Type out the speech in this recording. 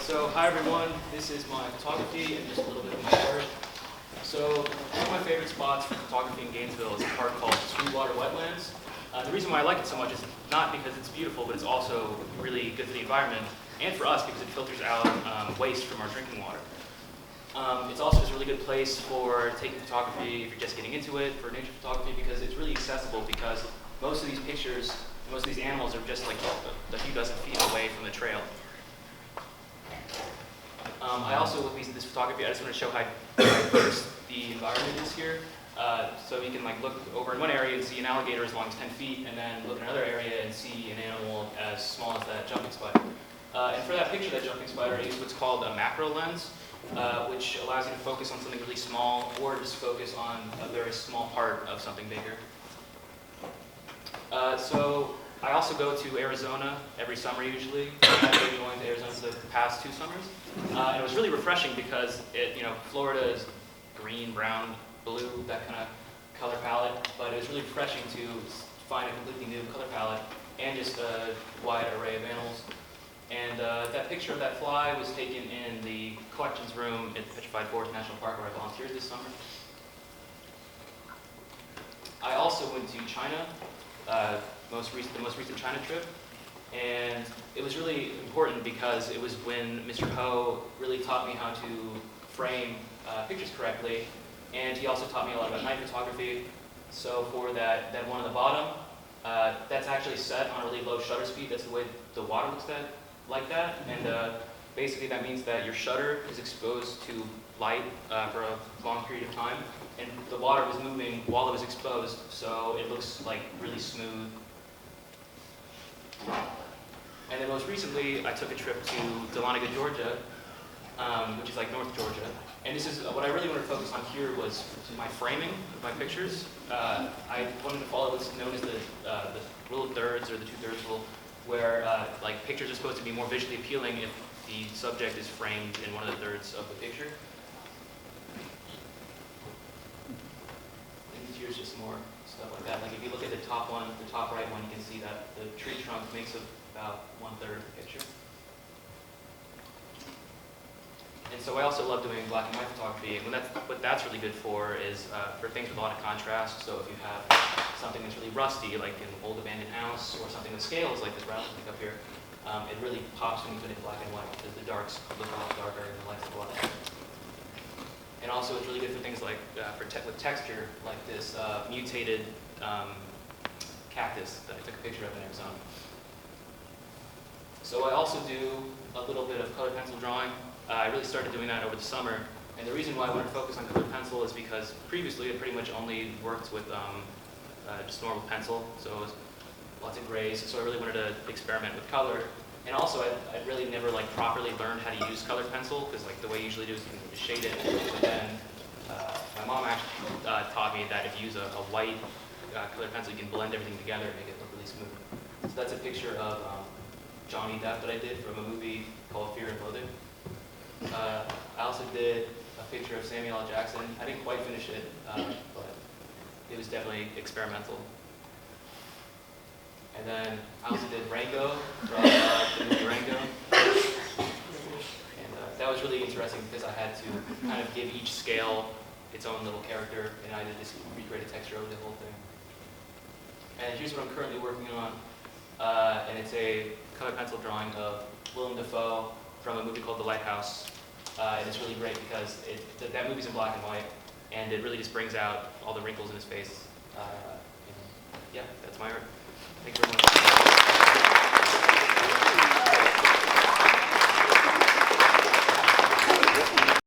So hi everyone, this is my photography and just a little bit of my work. So one of my favorite spots for photography in Gainesville is a park called Sweetwater Wetlands. The reason why I like it so much is not because it's beautiful, but it's also really good for the environment and for us because it filters out waste from our drinking water. It's also just a really good place for taking photography if you're just getting into it, for nature photography, because it's really accessible because most of these pictures, most of these animals are just like a few dozen feet away from the trail. I also, with this photography, I just want to show how diverse the environment is here. So you can look over in one area and see an alligator as long as 10 feet, and then look in another area and see an animal as small as that jumping spider. And for that picture, that jumping spider, I use what's called a macro lens, which allows you to focus on something really small or just focus on a very small part of something bigger. So I also go to Arizona every summer usually. I've been going to Arizona for the past 2 summers. And it was really refreshing because Florida is green, brown, blue, that kind of color palette. But it was really refreshing to find a completely new color palette and just a wide array of animals. And that picture of that fly was taken in the collections room at the Petrified Forest National Park where I volunteered this summer. I also went to China, the most recent China trip, and it was really important because it was when Mr. Ho really taught me how to frame pictures correctly, and he also taught me a lot about night photography. So for that one on the bottom, that's actually set on a really low shutter speed. That's the way the water looks like that, and basically that means that your shutter is exposed to light for a long period of time, and the water was moving while it was exposed, so it looks like really smooth. And then most recently, I took a trip to Dahlonega, Georgia, which is like North Georgia. And this is what I really wanted to focus on here was my framing of my pictures. I wanted to follow what's known as the rule of thirds, or the 2/3 rule, where pictures are supposed to be more visually appealing if the subject is framed in one of the thirds of the picture. And here's just more stuff like that. Like if you look at the top one, the top right one, you can see that the tree trunk makes up about 1/3 of the picture. And so I also love doing black and white photography. And what that's really good for is for things with a lot of contrast. So if you have something that's really rusty, like an old abandoned house, or something with scales, like this rattlesnake up here, it really pops when you put it in black and white because the darks look a lot darker and the lights look a lot lighter. And also it's really good for things like with texture, like this mutated cactus that I took a picture of in Arizona. So I also do a little bit of colored pencil drawing. I really started doing that over the summer. And the reason why I wanted to focus on colored pencil is because previously I pretty much only worked with just normal pencil, so it was lots of grays. So I really wanted to experiment with color. And also I really never properly learned how to use colored pencil, because the way you usually do is you can shade it. But then my mom actually taught me that if you use a white colored pencil, you can blend everything together and make it look really smooth. So that's a picture of Johnny Depp that I did from a movie called Fear and Loathing. I also did a picture of Samuel L. Jackson. I didn't quite finish it, but it was definitely experimental. And then I also did Rango from the movie Rango. And that was really interesting because I had to kind of give each scale its own little character, and I did just recreate a texture over the whole thing. And here's what I'm currently working on. And it's a colored pencil drawing of Willem Dafoe from a movie called The Lighthouse. And it's really great because that movie's in black and white, and it really just brings out all the wrinkles in his face. Yeah, that's my art. Thank you very much.